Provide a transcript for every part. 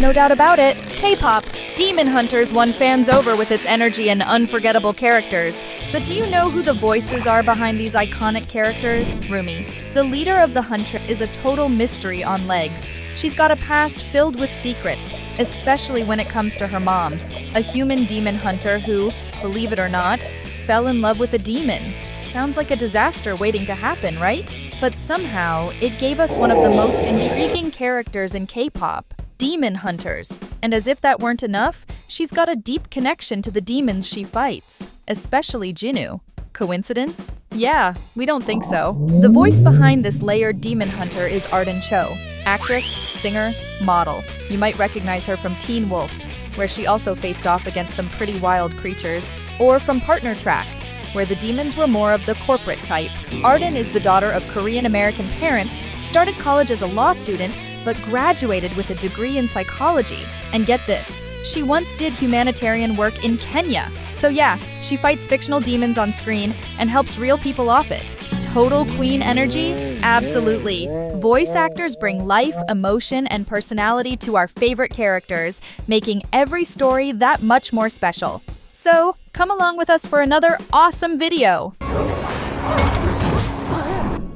No doubt about it, K-pop, Demon Hunters won fans over with its energy and unforgettable characters. But do you know who the voices are behind these iconic characters? Rumi, the leader of the Huntress, is a total mystery on legs. She's got a past filled with secrets, especially when it comes to her mom, a human demon hunter who, believe it or not, fell in love with a demon. Sounds like a disaster waiting to happen, right? But somehow, it gave us one of the most intriguing characters in K-pop, Demon Hunters. And as if that weren't enough, she's got a deep connection to the demons she fights, especially Jinnu. Coincidence? Yeah, we don't think so. The voice behind this layered demon hunter is Arden Cho, actress, singer, model. You might recognize her from Teen Wolf, where she also faced off against some pretty wild creatures, or from Partner Track, where the demons were more of the corporate type. Arden is the daughter of Korean-American parents, started college as a law student, but graduated with a degree in psychology. And get this, she once did humanitarian work in Kenya. So yeah, she fights fictional demons on screen and helps real people off it. Total queen energy? Absolutely. Voice actors bring life, emotion, and personality to our favorite characters, making every story that much more special. So, come along with us for another awesome video!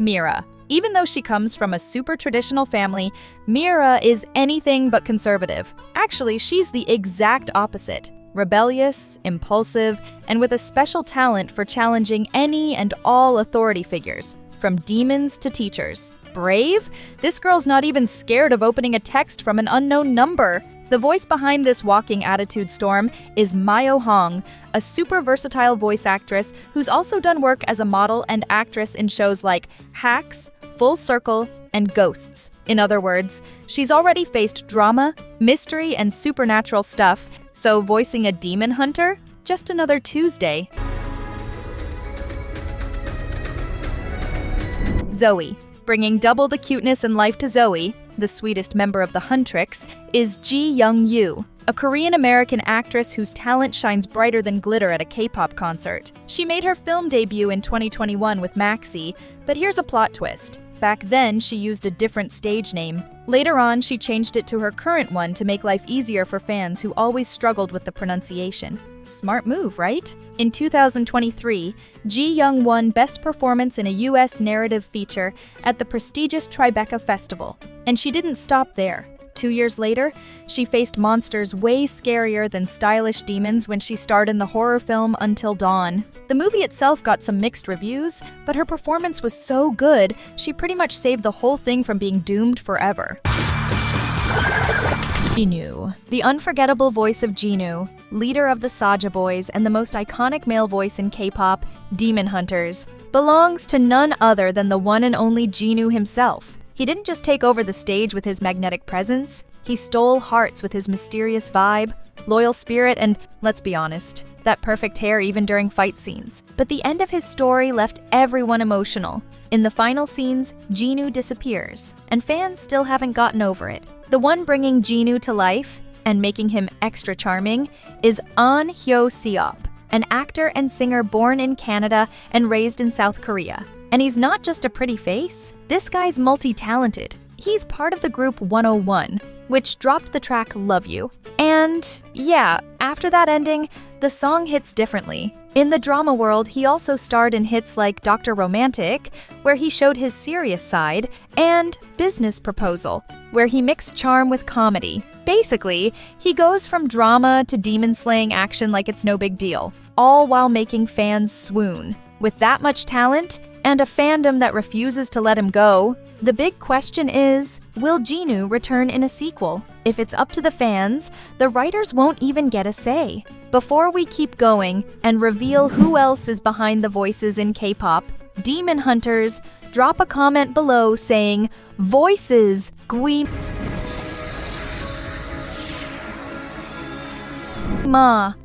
Meera. Even though she comes from a super traditional family, Meera is anything but conservative. Actually, she's the exact opposite. Rebellious, impulsive, and with a special talent for challenging any and all authority figures, from demons to teachers. Brave? This girl's not even scared of opening a text from an unknown number. The voice behind this walking attitude storm is Myo Hong, a super versatile voice actress who's also done work as a model and actress in shows like Hacks, Full Circle, and Ghosts. In other words, she's already faced drama, mystery, and supernatural stuff, so voicing a demon hunter? Just another Tuesday. Zoey. Bringing double the cuteness and life to Zoey, the sweetest member of the Huntrix, is Ji Young-yu, a Korean-American actress whose talent shines brighter than glitter at a K-pop concert. She made her film debut in 2021 with Maxi, but here's a plot twist. Back then, she used a different stage name. Later on, she changed it to her current one to make life easier for fans who always struggled with the pronunciation. Smart move, right? In 2023, Ji Young won Best Performance in a U.S. Narrative Feature at the prestigious Tribeca Festival. And she didn't stop there. 2 years later, she faced monsters way scarier than stylish demons when she starred in the horror film Until Dawn. The movie itself got some mixed reviews, but her performance was so good, she pretty much saved the whole thing from being doomed forever. Jinnu. The unforgettable voice of Jinnu, leader of the Saja Boys and the most iconic male voice in K-pop, Demon Hunters, belongs to none other than the one and only Jinnu himself. He didn't just take over the stage with his magnetic presence, he stole hearts with his mysterious vibe, loyal spirit, and, let's be honest, that perfect hair even during fight scenes. But the end of his story left everyone emotional. In the final scenes, Jinnu disappears, and fans still haven't gotten over it. The one bringing Jinnu to life, and making him extra charming, is An Hyo-seop, an actor and singer born in Canada and raised in South Korea. And he's not just a pretty face, this guy's multi-talented. He's part of the group 101, which dropped the track Love You. And yeah, after that ending, the song hits differently. In the drama world, he also starred in hits like Dr. Romantic, where he showed his serious side, and Business Proposal, where he mixed charm with comedy. Basically, he goes from drama to demon-slaying action like it's no big deal, all while making fans swoon. With that much talent, and a fandom that refuses to let him go, the big question is, will Jinnu return in a sequel? If it's up to the fans, the writers won't even get a say. Before we keep going and reveal who else is behind the voices in K-pop, Demon Hunters, drop a comment below saying, "Voices, Gwi-ma."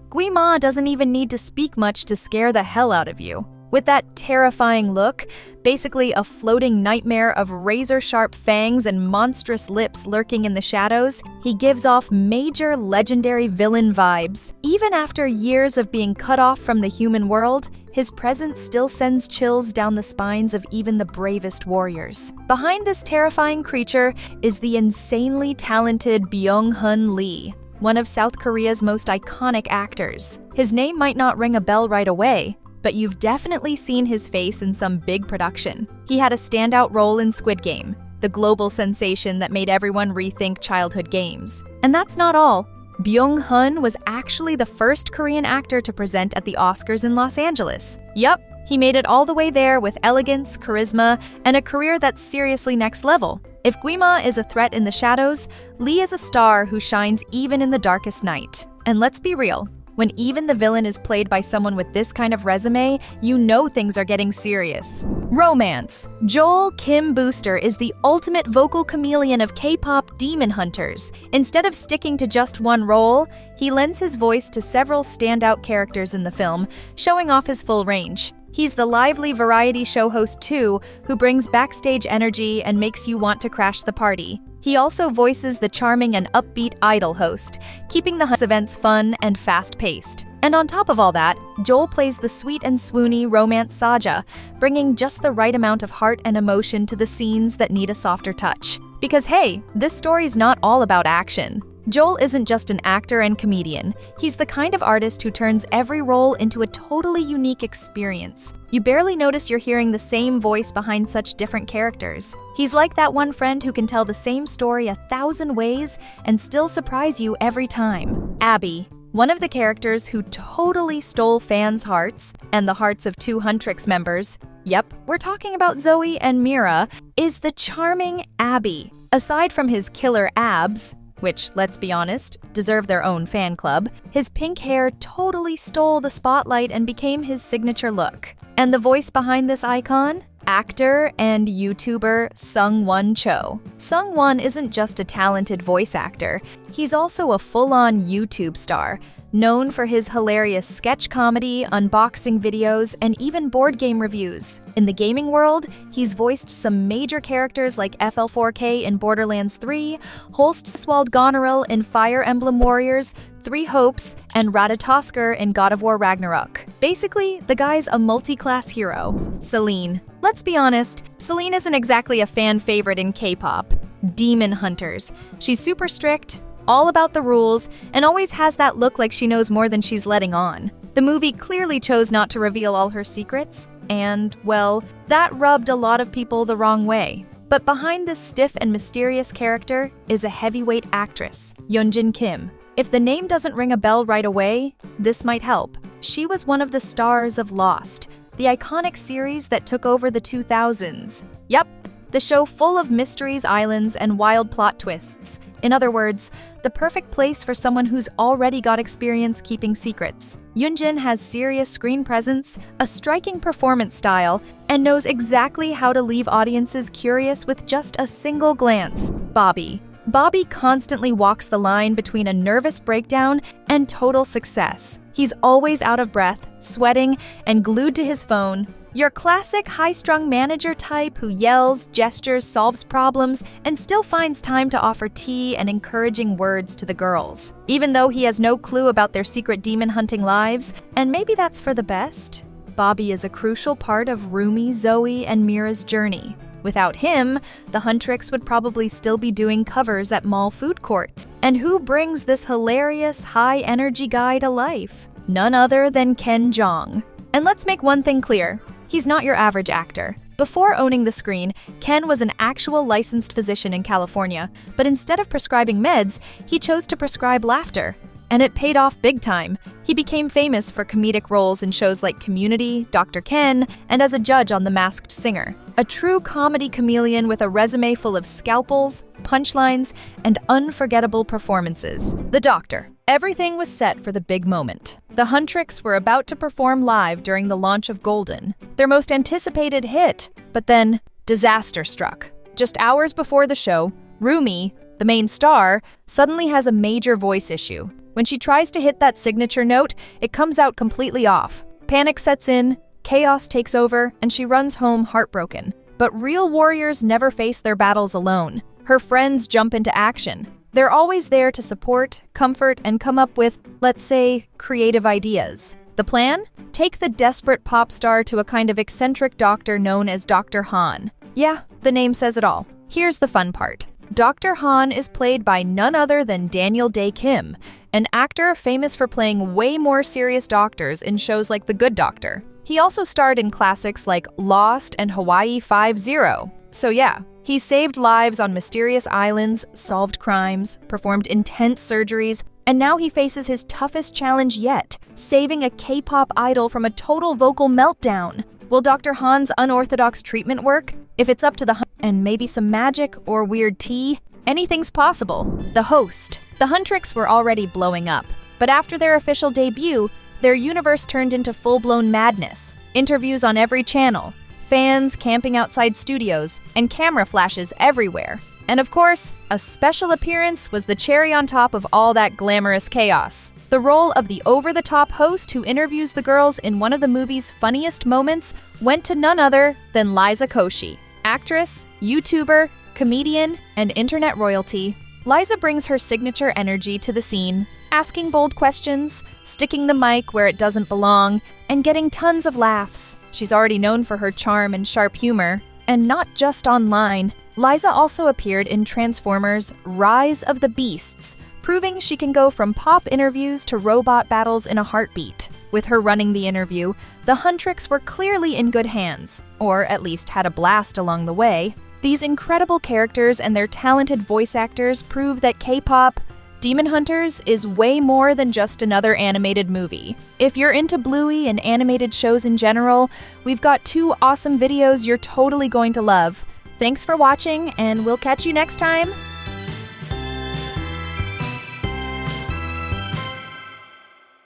Gwi-ma doesn't even need to speak much to scare the hell out of you. With that terrifying look, basically a floating nightmare of razor-sharp fangs and monstrous lips lurking in the shadows, he gives off major legendary villain vibes. Even after years of being cut off from the human world, his his presence still sends chills down the spines of even the bravest warriors. Behind this terrifying creature is the insanely talented Byung-hun Lee, one of South Korea's most iconic actors. His name might not ring a bell right away, but you've definitely seen his face in some big production. He had a standout role in Squid Game, the global sensation that made everyone rethink childhood games. And that's not all. Byung-hun was actually the first Korean actor to present at the Oscars in Los Angeles. Yup, he made it all the way there with elegance, charisma, and a career that's seriously next level. If Gwi-ma is a threat in the shadows, Lee is a star who shines even in the darkest night. And let's be real, when even the villain is played by someone with this kind of resume, you know things are getting serious. Romance. Joel Kim Booster is the ultimate vocal chameleon of K-pop demon hunters. Instead of sticking to just one role, he lends his voice to several standout characters in the film, showing off his full range. He's the lively variety show host too, who brings backstage energy and makes you want to crash the party. He also voices the charming and upbeat idol host, keeping the events fun and fast-paced. And on top of all that, Joel plays the sweet and swoony romance Saja, bringing just the right amount of heart and emotion to the scenes that need a softer touch. Because hey, this story's not all about action. Joel isn't just an actor and comedian. He's the kind of artist who turns every role into a totally unique experience. You barely notice you're hearing the same voice behind such different characters. He's like that one friend who can tell the same story 1,000 ways and still surprise you every time. Abby, one of the characters who totally stole fans' hearts, and the hearts of 2 Huntrix members, yep, we're talking about Zoey and Meera, is the charming Abby. Aside from his killer abs, which, let's be honest, deserve their own fan club, his pink hair totally stole the spotlight and became his signature look. And the voice behind this icon? Actor and YouTuber Sung-won Cho. Sung-won isn't just a talented voice actor, he's also a full-on YouTube star, known for his hilarious sketch comedy, unboxing videos, and even board game reviews. In the gaming world, he's voiced some major characters like FL4K in Borderlands 3, Holst Swald Goneril in Fire Emblem Warriors, Three Hopes, and Ratatoskr in God of War Ragnarok. Basically, the guy's a multi-class hero. Celine. Let's be honest, Celine isn't exactly a fan favorite in K-pop. Demon hunters. She's super strict, all about the rules, and always has that look like she knows more than she's letting on. The movie clearly chose not to reveal all her secrets, and, well, that rubbed a lot of people the wrong way. But behind this stiff and mysterious character is a heavyweight actress, Yeonjin Kim. If the name doesn't ring a bell right away, this might help. She was one of the stars of Lost, the iconic series that took over the 2000s. Yup, the show full of mysteries, islands, and wild plot twists. In other words, the perfect place for someone who's already got experience keeping secrets. Yeonjin has serious screen presence, a striking performance style, and knows exactly how to leave audiences curious with just a single glance. Bobby. Bobby constantly walks the line between a nervous breakdown and total success. He's always out of breath, sweating, and glued to his phone. Your classic high-strung manager type who yells, gestures, solves problems, and still finds time to offer tea and encouraging words to the girls. Even though he has no clue about their secret demon hunting lives, and maybe that's for the best, Bobby is a crucial part of Rumi, Zoey, and Meera's journey. Without him, the Huntrix would probably still be doing covers at mall food courts. And who brings this hilarious, high-energy guy to life? None other than Ken Jeong. And let's make one thing clear. He's not your average actor. Before owning the screen, Ken was an actual licensed physician in California, but instead of prescribing meds, he chose to prescribe laughter. And it paid off big time. He became famous for comedic roles in shows like Community, Dr. Ken, and as a judge on The Masked Singer. A true comedy chameleon with a resume full of scalpels, punchlines, and unforgettable performances. The Doctor. Everything was set for the big moment. The Huntrix were about to perform live during the launch of Golden, their most anticipated hit. But then, disaster struck. Just hours before the show, Rumi, the main star, suddenly has a major voice issue. When she tries to hit that signature note, it comes out completely off. Panic sets in, chaos takes over, and she runs home heartbroken. But real warriors never face their battles alone. Her friends jump into action. They're always there to support, comfort, and come up with, let's say, creative ideas. The The plan? Take the desperate pop star to a kind of eccentric doctor known as Dr. Han. Yeah, the name says it all. Here's the fun part. Dr. Han is played by none other than Daniel Day Kim, an actor famous for playing way more serious doctors in shows like The Good Doctor. He also starred in classics like Lost and Hawaii 5-0. So yeah, he saved lives on mysterious islands, solved crimes, performed intense surgeries, and now he faces his toughest challenge yet, saving a K-pop idol from a total vocal meltdown. Will Dr. Han's unorthodox treatment work? If it's up to the and maybe some magic or weird tea, anything's possible. The host. The Huntrix were already blowing up, but after their official debut, their universe turned into full-blown madness. Interviews on every channel, fans camping outside studios, and camera flashes everywhere. And of course, a special appearance was the cherry on top of all that glamorous chaos. The role of the over-the-top host who interviews the girls in one of the movie's funniest moments went to none other than Liza Koshy. Actress, YouTuber, comedian, and internet royalty, Liza brings her signature energy to the scene, asking bold questions, sticking the mic where it doesn't belong, and getting tons of laughs. She's already known for her charm and sharp humor, and not just online. Liza also appeared in Transformers: Rise of the Beasts, proving she can go from pop interviews to robot battles in a heartbeat. With her running the interview, the Huntrix were clearly in good hands, or at least had a blast along the way. These incredible characters and their talented voice actors prove that K-pop, Demon Hunters, is way more than just another animated movie. If you're into Bluey and animated shows in general, we've got 2 awesome videos you're totally going to love. Thanks for watching, and we'll catch you next time!